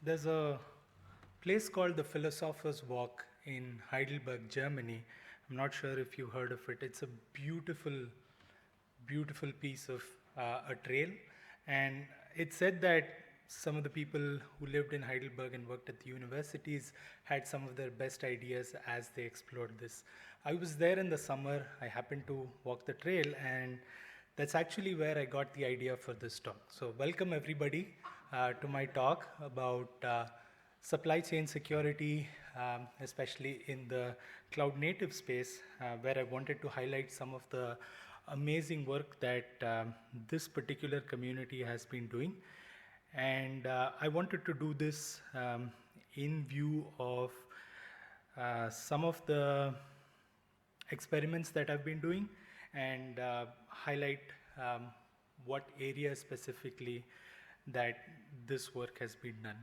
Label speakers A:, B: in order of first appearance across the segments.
A: There's a place called the Philosopher's Walk in Heidelberg, Germany. I'm not sure if you heard of it. It's a beautiful, beautiful piece of a trail. And it said that some of the people who lived in Heidelberg and worked at the universities had some of their best ideas as they explored this. I was there in the summer. I happened to walk the trail, and that's actually where I got the idea for this talk. So welcome everybody to my talk about supply chain security, especially in the cloud native space, where I wanted to highlight some of the amazing work that this particular community has been doing. And I wanted to do this in view of some of the experiments that I've been doing and highlight what areas specifically that this work has been done.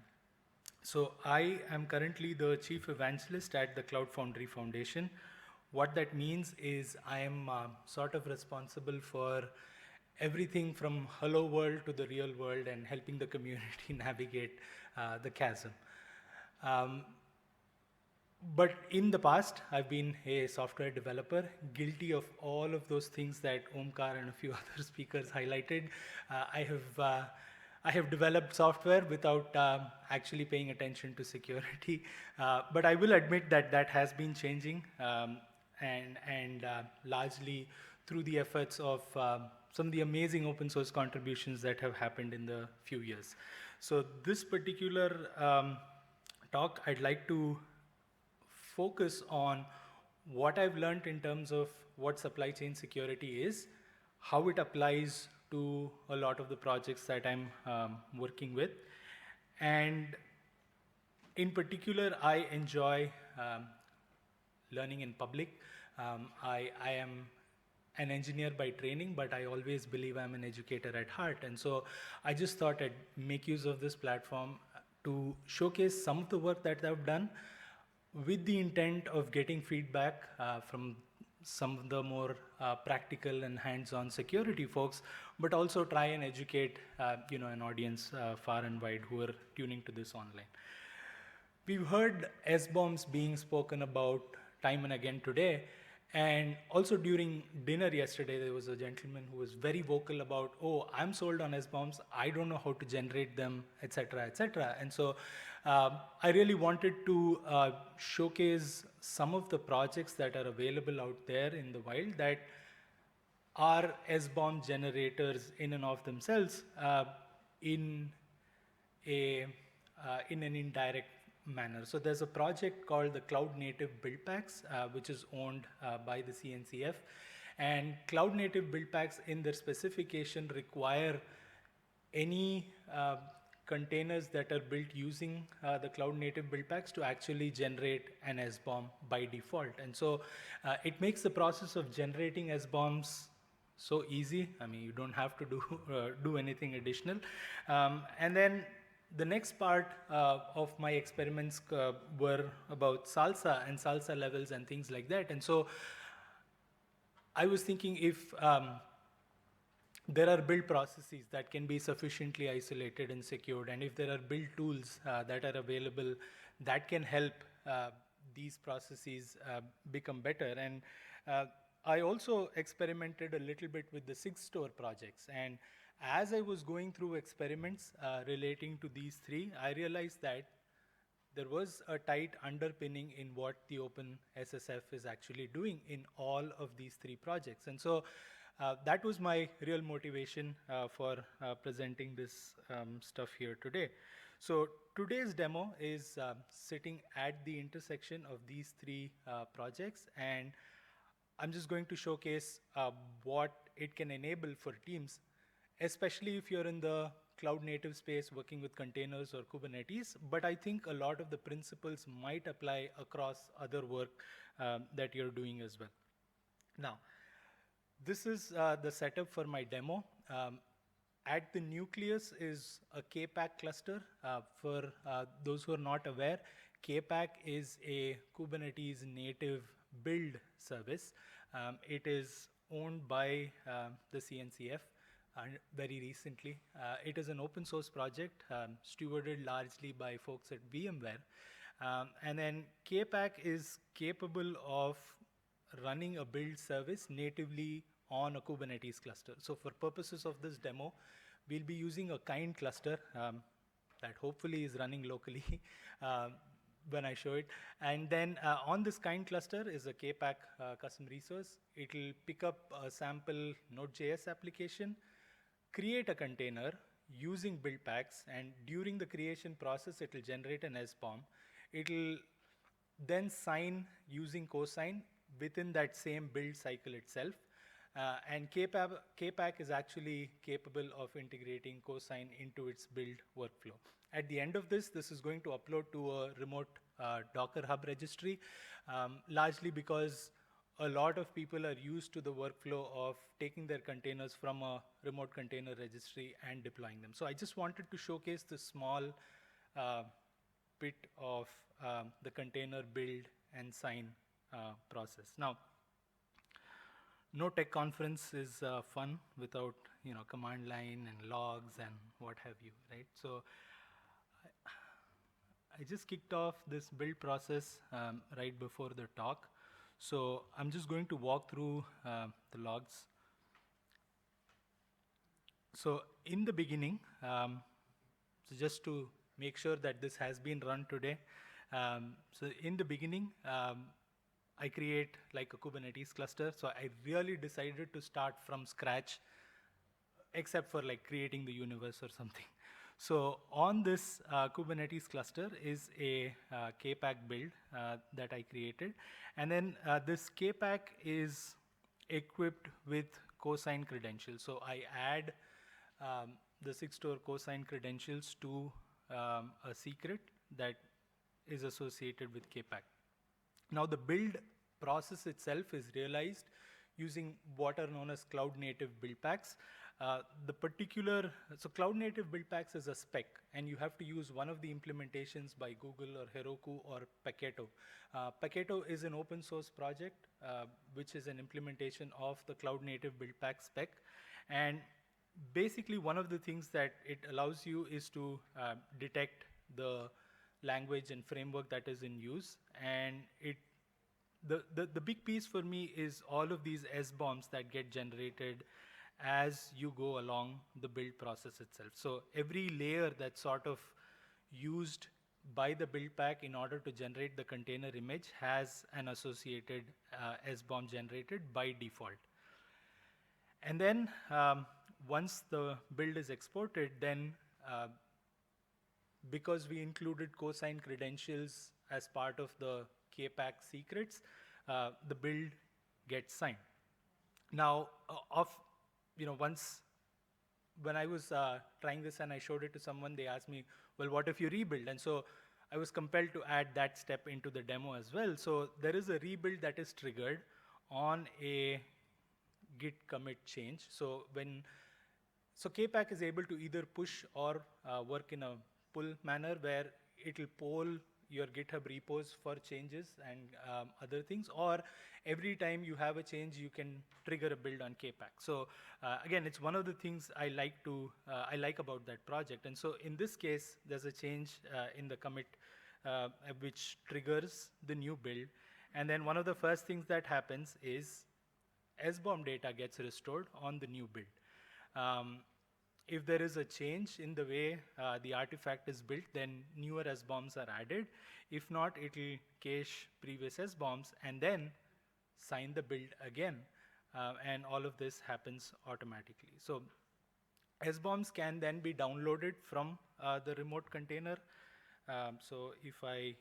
A: So I am currently the chief evangelist at the Cloud Foundry Foundation. What that means is I am sort of responsible for everything from hello world to the real world and helping the community navigate the chasm. But in the past, I've been a software developer, guilty of all of those things that Omkar and a few other speakers highlighted. I have developed software without actually paying attention to security. But I will admit that that has been changing, and largely through the efforts of some of the amazing open source contributions that have happened in the few years. So this particular talk, I'd like to focus on what I've learned in terms of what supply chain security is, how it applies to a lot of the projects that I'm working with. And in particular, I enjoy learning in public. I am an engineer by training, but I always believe I'm an educator at heart. And so I just thought I'd make use of this platform to showcase some of the work that I've done with the intent of getting feedback from some of the more practical and hands-on security folks, but also try and educate an audience far and wide who are tuning to this online. We've heard SBOMs being spoken about time and again today, and also during dinner yesterday, there was a gentleman who was very vocal about, oh, I'm sold on SBOMs, I don't know how to generate them, etc., etc. And so I really wanted to showcase some of the projects that are available out there in the wild that are SBOM generators in and of themselves in an indirect manner. So there's a project called the Cloud Native Buildpacks, which is owned by the CNCF. And Cloud Native Buildpacks in their specification require any containers that are built using the Cloud Native Buildpacks to actually generate an SBOM by default. And so it makes the process of generating SBOMs so easy. I mean, you don't have to do anything additional. And then the next part of my experiments were about SLSA and SLSA levels and things like that. And so I was thinking if there are build processes that can be sufficiently isolated and secured, and if there are build tools that are available that can help these processes become better. And I also experimented a little bit with the SIG store projects. And as I was going through experiments relating to these three, I realized that there was a tight underpinning in what the OpenSSF is actually doing in all of these three projects. And so that was my real motivation for presenting this stuff here today. So today's demo is sitting at the intersection of these three projects, and I'm just going to showcase what it can enable for teams, especially if you're in the cloud native space working with containers or Kubernetes. But I think a lot of the principles might apply across other work that you're doing as well. Now, this is the setup for my demo. At the nucleus is a kpack cluster. For those who are not aware, kpack is a Kubernetes native build service. It is owned by the CNCF. very recently. It is an open source project stewarded largely by folks at VMware. And then kpack is capable of running a build service natively on a Kubernetes cluster. So for purposes of this demo, we'll be using a kind cluster that hopefully is running locally when I show it. And then on this kind cluster is a kpack custom resource. It'll pick up a sample Node.js application, create a container using buildpacks, and during the creation process, it'll generate an SBOM. It'll then sign using cosign within that same build cycle itself. And kpack is actually capable of integrating cosign into its build workflow. At the end of this is going to upload to a remote Docker Hub registry, largely because a lot of people are used to the workflow of taking their containers from a remote container registry and deploying them. So I just wanted to showcase the small bit of the container build and sign process. Now, no tech conference is fun without command line and logs and what have you, right? So I just kicked off this build process right before the talk. So I'm just going to walk through the logs. So in the beginning, so just to make sure that this has been run today, so in the beginning, I create like a Kubernetes cluster. So I really decided to start from scratch, except for like creating the universe or something. So on this Kubernetes cluster is a kpack build that I created. And then this kpack is equipped with cosign credentials. So I add the 6-store cosign credentials to a secret that is associated with kpack. Now the build process itself is realized using what are known as Cloud Native Buildpacks. So Cloud Native Buildpacks is a spec, and you have to use one of the implementations by Google or Heroku or Paketo. Paketo is an open source project, which is an implementation of the Cloud Native Buildpack spec. And basically one of the things that it allows you is to detect the language and framework that is in use. And the big piece for me is all of these SBOMs that get generated as you go along the build process itself. So every layer that's sort of used by the build pack in order to generate the container image has an associated SBOM generated by default. And then once the build is exported, then because we included cosign credentials as part of the kpack secrets, the build gets signed. Now, when I was trying this and I showed it to someone, they asked me, well, what if you rebuild? And so I was compelled to add that step into the demo as well. So there is a rebuild that is triggered on a git commit change. So kpack is able to either push or work in a pull manner where it will poll your GitHub repos for changes and other things, or every time you have a change, you can trigger a build on kpack. So again, it's one of the things I like about that project. And so in this case, there's a change in the commit which triggers the new build. And then one of the first things that happens is SBOM data gets restored on the new build. If there is a change in the way the artifact is built, then newer SBOMs are added. If not, it will cache previous SBOMs and then sign the build again. And all of this happens automatically. So SBOMs can then be downloaded from the remote container. So if I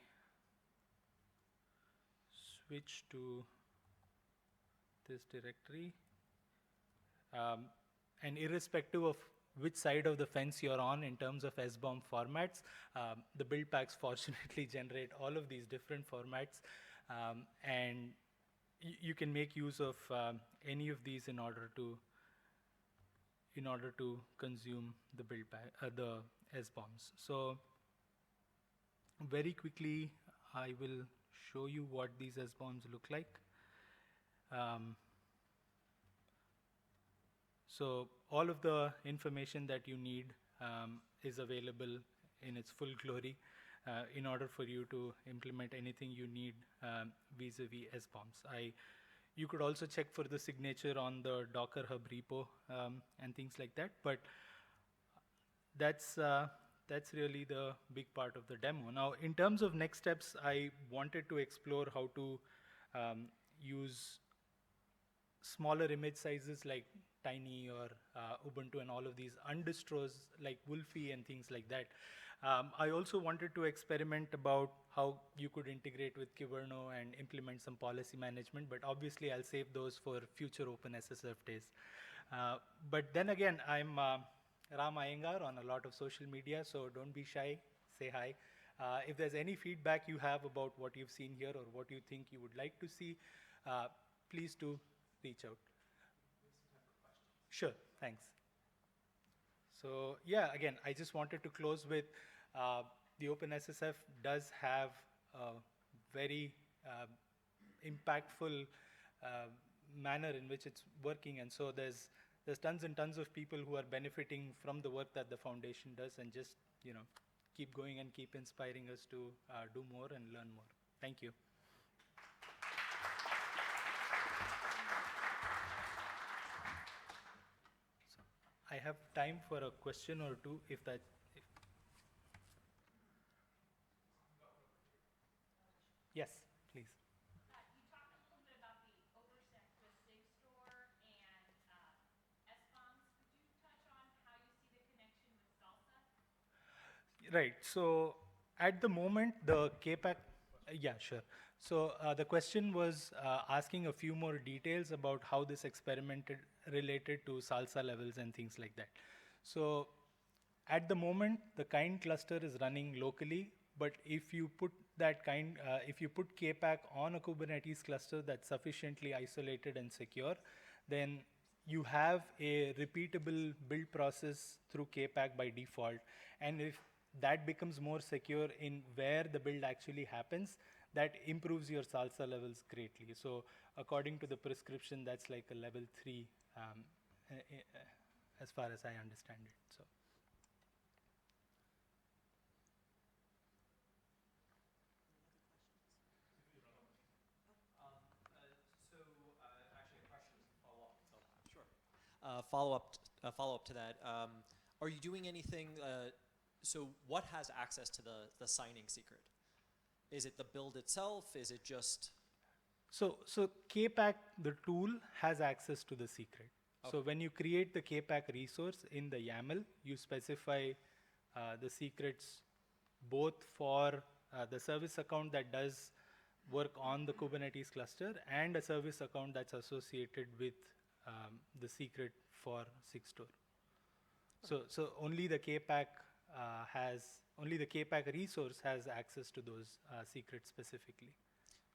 A: switch to this directory, and irrespective of which side of the fence you're on in terms of SBOM formats, the build packs fortunately generate all of these different formats, and you can make use of any of these in order to consume the build pack, the SBOMs. So very quickly, I will show you what these SBOMs look like. So all of the information that you need is available in its full glory in order for you to implement anything you need vis-a-vis SBOMs. You could also check for the signature on the Docker Hub repo and things like that, but that's really the big part of the demo. Now, in terms of next steps, I wanted to explore how to use smaller image sizes like Tiny or Ubuntu and all of these undistros like Wolfie and things like that. I also wanted to experiment about how you could integrate with Kubernetes and implement some policy management, but obviously I'll save those for future OpenSSF days. But then again, I'm Ram Iyengar on a lot of social media, so don't be shy, say hi. If there's any feedback you have about what you've seen here or what you think you would like to see, please do reach out. Sure, thanks. So yeah, again, I just wanted to close with the OpenSSF does have a very impactful manner in which it's working, and so there's tons and tons of people who are benefiting from the work that the foundation does, and just keep going and keep inspiring us to do more and learn more. Thank you. I have time for a question or two, if that. Yes, please.
B: You talked a little bit about the overset with SigStore and SBOMs. Could you touch on how you see the connection with SLSA?
A: Right. So at the moment, the kpack. Yeah, sure. So the question was asking a few more details about how this experiment related to SLSA levels and things like that. So at the moment, the kind cluster is running locally, but if you put that kind, if you put kpack on a Kubernetes cluster that's sufficiently isolated and secure, then you have a repeatable build process through kpack by default. And if that becomes more secure in where the build actually happens, that improves your SLSA levels greatly. So according to the prescription, that's like a level 3 as far as I understand it. So.
C: Actually, a question is a follow-up. Sure. Follow-up to that. Are you doing anything? So, what has access to the signing secret? Is it the build itself? Is it just?
A: So kpack, the tool, has access to the secret. Okay. So when you create the kpack resource in the YAML, you specify the secrets both for the service account that does work on the Kubernetes cluster and a service account that's associated with the secret for SigStore. Okay. So only the kpack only the kpack resource has access to those secrets specifically.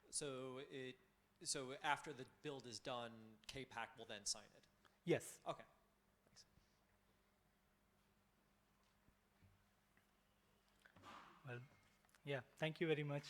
C: So after the build is done, kpack will then sign it?
A: Yes.
C: Okay. Thanks.
A: Well, yeah, thank you very much.